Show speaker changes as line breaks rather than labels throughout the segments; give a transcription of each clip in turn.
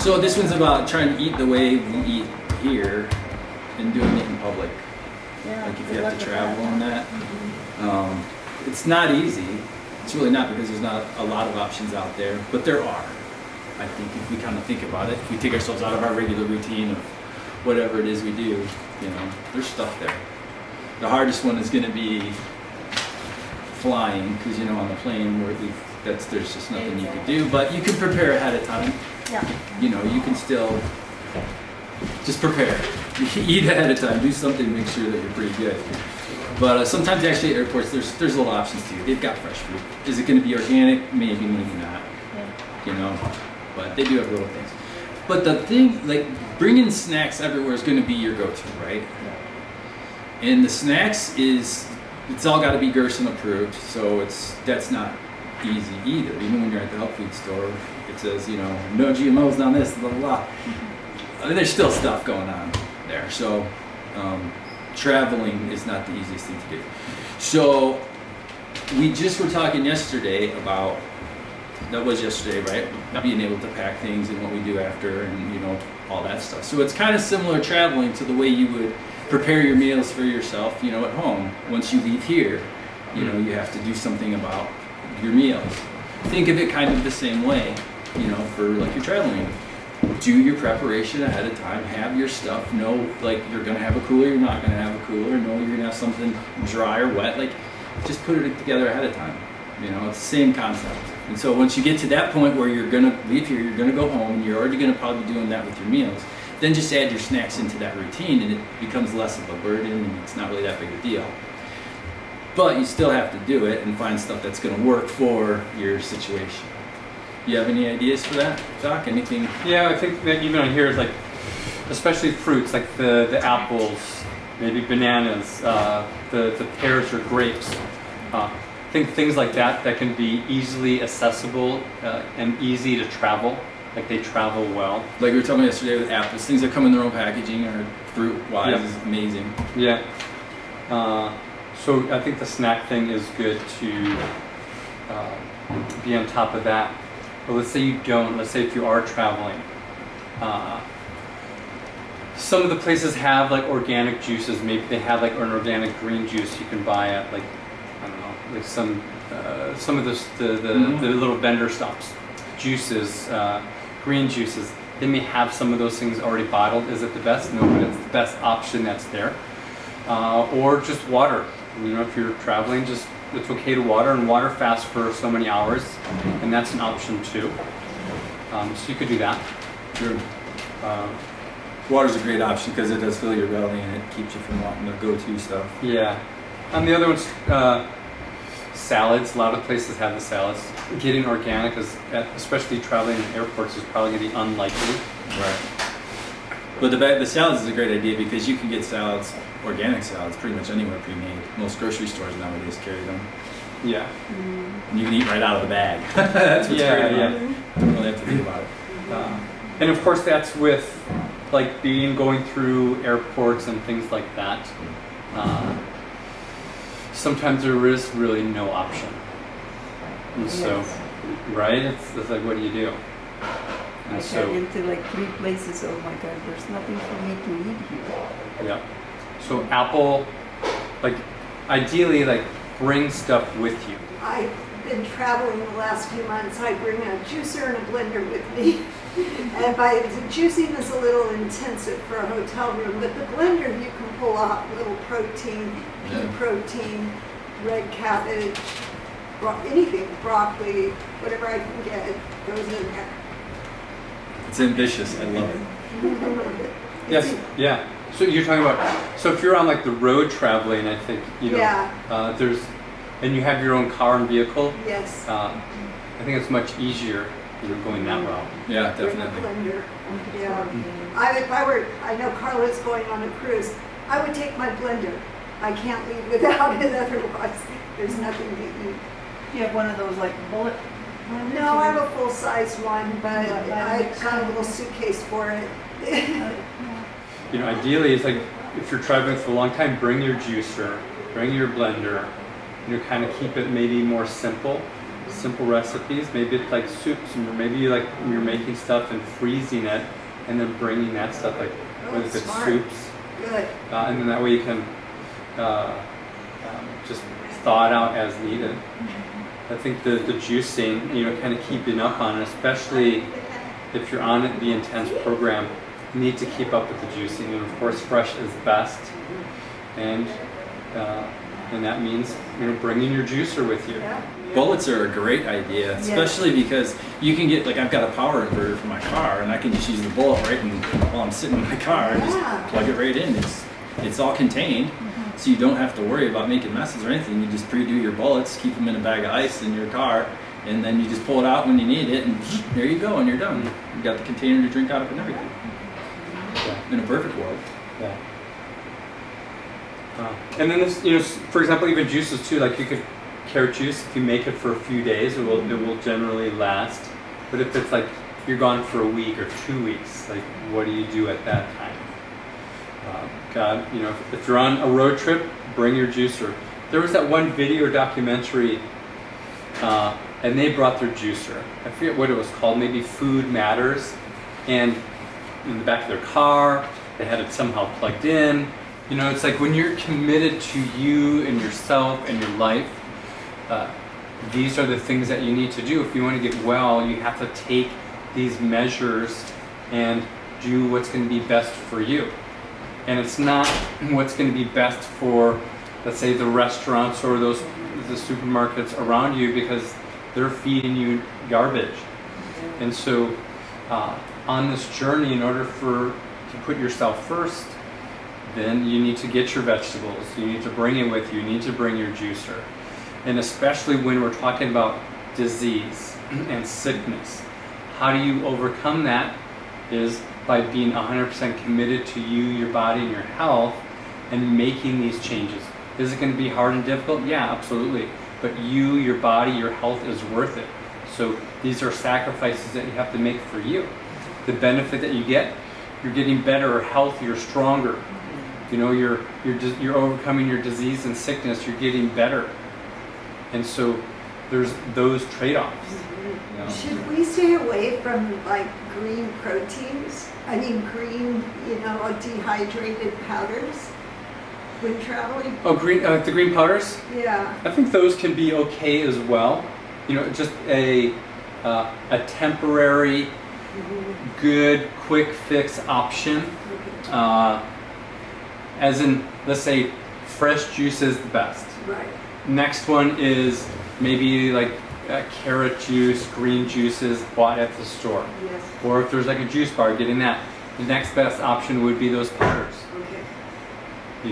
So this one's about trying to eat the way we eat here and doing it in public.
Yeah,
Like if you have to travel and that. It's not easy. It's really not, because there's not a lot of options out there, but there are. I think if we kind of think about it, if we take ourselves out of our regular routine of whatever it is we do, there's stuff there. The hardest one is going to be flying, because on the plane there's just nothing you can do, but you can prepare ahead of time.
Yeah.
You can still just prepare. Eat ahead of time. Do something to make sure that you're pretty good. But sometimes actually at airports, there's little options too. They've got fresh food. Is it going to be organic? Maybe, maybe not.
Yeah.
But they do have little things. But the thing, like bringing snacks everywhere is going to be your go-to, right?
Yeah.
And the snacks it's all got to be Gerson approved. So that's not easy either. Even when you're at the health food store, it says, no GMOs on this, blah, blah, blah. I mean, there's still stuff going on there. So traveling is not the easiest thing to do. So we just were talking yesterday about, that was yesterday, right? Being able to pack things and what we do after and, all that stuff. So it's kind of similar traveling to the way you would prepare your meals for yourself, at home. Once you leave here, you have to do something about your meals. Think of it kind of the same way, for like your traveling. Do your preparation ahead of time, have your stuff, know like you're gonna have a cooler, you're not gonna have a cooler, know you're gonna have something dry or wet, like just put it together ahead of time. It's the same concept. And so once you get to that point where you're gonna leave here, you're gonna go home, and you're already gonna probably be doing that with your meals, then just add your snacks into that routine and it becomes less of a burden and it's not really that big a deal. But you still have to do it and find stuff that's gonna work for your situation. You have any ideas for that, Doc? Anything?
Yeah, I think that even on here is like, especially fruits, like the apples, maybe bananas, the pears or grapes. I think things like that can be easily accessible and easy to travel. Like they travel well.
Like we were talking yesterday with apples, things that come in their own packaging or fruit-wise is amazing.
Yeah. So I think the snack thing is good to be on top of that. But let's say you don't, let's say if you are traveling, some of the places have like organic juices. Maybe they have like an organic green juice you can buy at like, I don't know, like some of the little vendor stops. Juices, green juices, they may have some of those things already bottled. Is it the best? No, but it's the best option that's there. Or just water. If you're traveling, it's okay to water, and water fasts for so many hours, and that's an option too. So you could do that.
Sure. Water's a great option because it does fill your belly and it keeps you from wanting to go-to stuff.
Yeah. And the other one's salads. A lot of places have the salads. Getting organic, especially traveling in airports, is probably going to be unlikely.
Right. But the salads is a great idea because you can get salads, organic salads, pretty much anywhere pre-made. Most grocery stores nowadays carry them.
Yeah.
And you can eat right out of the bag. That's what's great about it. You don't really have to think about it.
And of course that's with like going through airports and things like that. Sometimes there is really no option. And so, right? It's like, what do you do? And
I got into like 3 places, oh my God, there's nothing for me to eat here.
Yeah. So Apple, like ideally, like bring stuff with you.
I've been traveling the last few months. I bring a juicer and a blender with me. And the juicing is a little intensive for a hotel room, but the blender you can pull out little protein, pea protein, red cabbage, anything, broccoli, whatever I can get goes in there.
It's ambitious. I love it.
Yes. Yeah. So you're talking about, so if you're on like the road traveling, I think, there's, and you have your own car and vehicle.
Yes.
I think it's much easier going that route.
Yeah,
Bring a
definitely.
blender. Yeah. I know Carla's going on a cruise. I would take my blender. I can't leave without it, otherwise there's nothing to eat.
You have one of those like bullet blenders?
No, I have a full-size one, but I've got a little suitcase for it.
Ideally, it's like if you're traveling for a long time, bring your juicer, bring your blender. Kind of keep it maybe more simple. simple recipes. Maybe it's like soups, or maybe you're making stuff and freezing it, and then bringing that stuff, like whether it's
smart.
soups,
Good.
and then that way you can just thaw it out as needed. I think the juicing, kind of keeping up on it, especially if you're on the intense program, you need to keep up with the juicing. And of course, fresh is best, and that means bringing your juicer with you.
Yeah.
Bullets are a great idea, especially because you can get, like, I've got a power inverter for my car, and I can just use the bullet while I'm sitting in my car and just plug it right in. It's all contained, so you don't have to worry about making messes or anything. You just pre-do your bullets, keep them in a bag of ice in your car, and then you just pull it out when you need it, and there you go, and you're done. You got the container to drink out of and everything. In a perfect world.
Yeah. And then this, for example, even juices too. Like you could carrot juice. If you make it for a few days, it will generally last. But if it's like you're gone for a week or 2 weeks, like what do you do at that time? If you're on a road trip, bring your juicer. There was that one video documentary, and they brought their juicer. I forget what it was called. Maybe Food Matters, and in the back of their car, they had it somehow plugged in. It's like when you're committed to you and yourself and your life, these are the things that you need to do. If you want to get well, you have to take these measures and do what's going to be best for you. And it's not what's going to be best for, let's say, the restaurants or the supermarkets around you, because they're feeding you garbage. And so on this journey, in order to put yourself first, then you need to get your vegetables, you need to bring it with you, you need to bring your juicer. And especially when we're talking about disease and sickness, how do you overcome that is by being 100% committed to you, your body, and your health, and making these changes. Is it going to be hard and difficult? Yeah, absolutely. But you, your body, your health is worth it. So these are sacrifices that you have to make for you. The benefit that you get, you're getting better, healthier, stronger. You're overcoming your disease and sickness. You're getting better, and so there's those trade-offs.
Should we stay away from like green proteins? I mean, green, dehydrated powders when traveling.
Oh, the green powders.
Yeah.
I think those can be okay as well. Just a temporary, good, quick fix option. As in, let's say, fresh juice is the best.
Right.
Next one is maybe like carrot juice, green juices bought at the store.
Yes.
Or if there's like a juice bar, getting that. The next best option would be those powders.
Okay.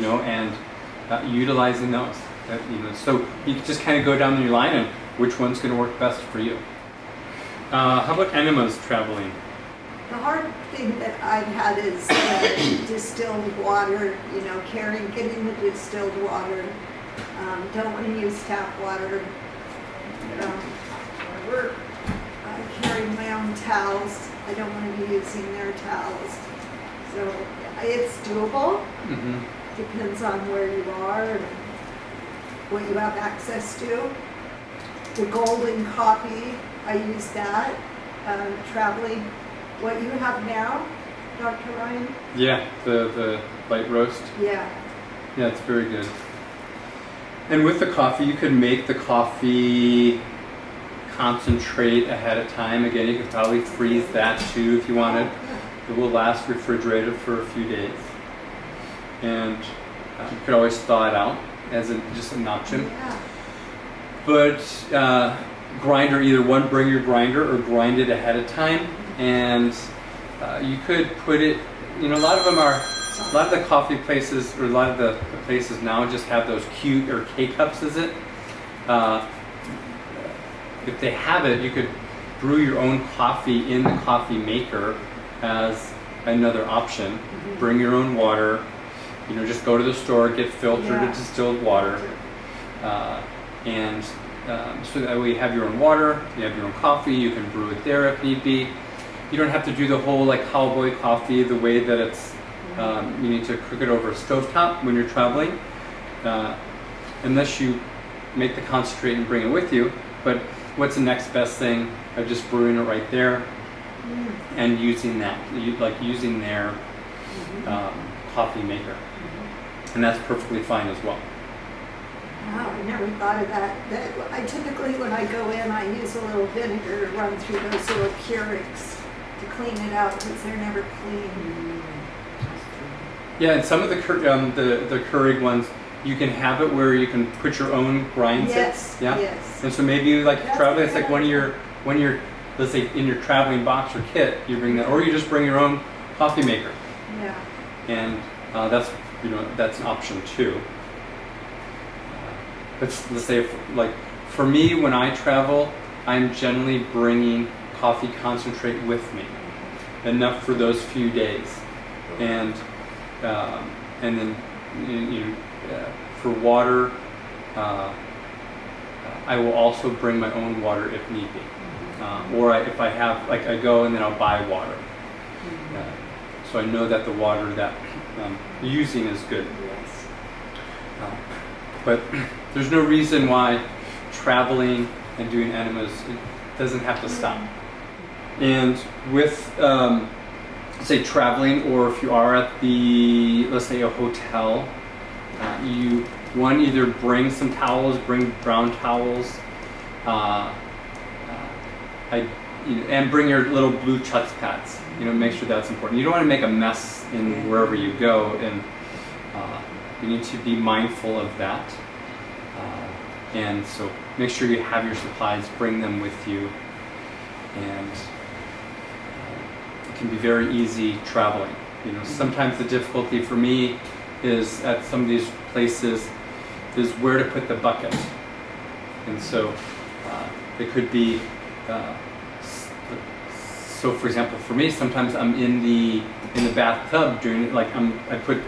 And utilizing those. So you can just kind of go down your line and which one's going to work best for you. How about enemas traveling?
The hard thing that I've had is distilled water, getting the distilled water. Don't want to use tap water. I carry my own towels. I don't want to be using their towels. So it's doable.
Mm-hmm.
Depends on where you are and what you have access to. The golden coffee, I use that traveling. What you have now, Dr. Ryan?
Yeah, the light roast.
Yeah.
Yeah, it's very good. And with the coffee, you could make the coffee concentrate ahead of time. Again, you could probably freeze that too if you wanted. It will last refrigerated for a few days. And you could always thaw it out as just an option.
Yeah.
But grinder, either one, bring your grinder or grind it ahead of time. And you could put it, a lot of the coffee places, or a lot of the places now just have those cute, or K-cups, is it? If they have it, you could brew your own coffee in the coffee maker as another option.
Mm-hmm.
Bring your own water, just go to the store, get filtered or distilled water. So that way you have your own water, you have your own coffee, you can brew it there if need be. You don't have to do the whole like cowboy coffee the way that it's, you need to cook it over a stovetop when you're traveling, unless you make the concentrate and bring it with you. But what's the next best thing of just brewing it right there and using that, using their coffee maker. And that's perfectly fine as well.
Wow, I never thought of that. I typically, when I go in, I use a little vinegar to run through those little Keurigs to clean it out because they're never clean.
Yeah, and some of the Keurig ones, you can have it where you can put your own grinds.
Yes,
Yeah.
yes.
And so maybe you like
That's
traveling.
a
It's like
good
when you're let's say in your traveling box or kit, you bring that, or you just bring your own coffee maker,
Yeah.
and that's that's an option too. But let's say for me, when I travel, I'm generally bringing coffee concentrate with me, enough for those few days, and then for water, I will also bring my own water if need be, if I have I go and then I'll buy water, so I know that the water that I'm using is good.
Yes.
But there's no reason why traveling and doing enemas doesn't have to stop. And with say traveling, or if you are at let's say a hotel, you either bring some towels, bring brown towels, and bring your little blue Chucks pads. Make sure that's important. You don't want to make a mess in wherever you go, and you need to be mindful of that. And so make sure you have your supplies, bring them with you, and it can be very easy traveling. Sometimes the difficulty for me is at some of these places is where to put the bucket, and so it could be. So, for example, for me, sometimes I'm in the bathtub doing I put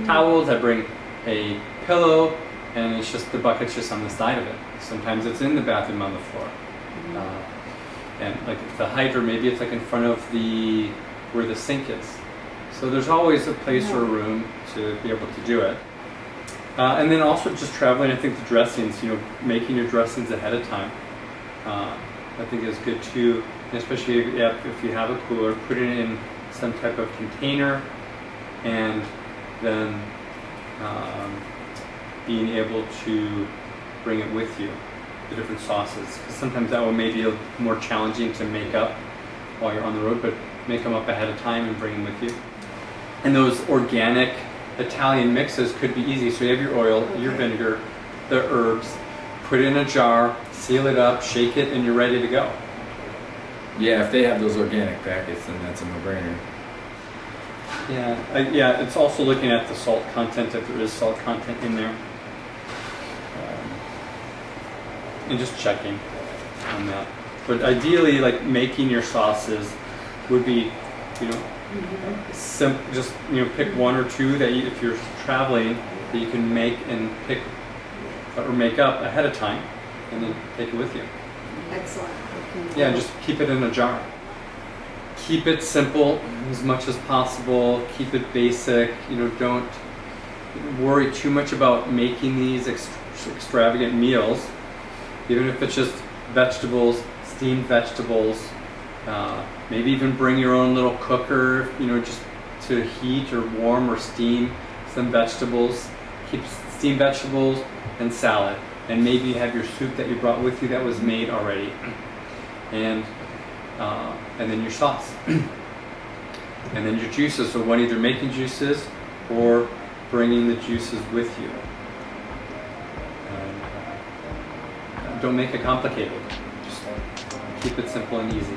towels, I bring a pillow, and it's just the bucket's just on the side of it. Sometimes it's in the bathroom on the floor, and the hydro, maybe it's in front of where the sink is. So there's always a place or a room to be able to do it. And then also just traveling, I think the dressings, making your dressings ahead of time, I think is good too. Especially if you have a cooler, put it in some type of container, and then being able to bring it with you, the different sauces, because sometimes that will maybe be more challenging to make up while you're on the road, but make them up ahead of time and bring them with you. And those organic Italian mixes could be easy. So you have your oil, your vinegar, the herbs, put it in a jar, seal it up, shake it, and you're ready to go.
Yeah, if they have those organic packets, then that's a no-brainer.
Yeah, it's also looking at the salt content, if there is salt content in there, and just checking on that. But ideally, making your sauces would be, simple. Just pick one or two that if you're traveling, that you can make and pick or make up ahead of time, and then take it with you.
Excellent.
Yeah, just keep it in a jar. Keep it simple as much as possible. Keep it basic. Don't worry too much about making these extravagant meals. Even if it's just vegetables, steamed vegetables. Maybe even bring your own little cooker, just to heat or warm or steam some vegetables. Keep steamed vegetables and salad. And maybe you have your soup that you brought with you that was made already. And then your sauce. And then your juices. So either making juices or bringing the juices with you. Don't make it complicated. Just keep it simple and easy.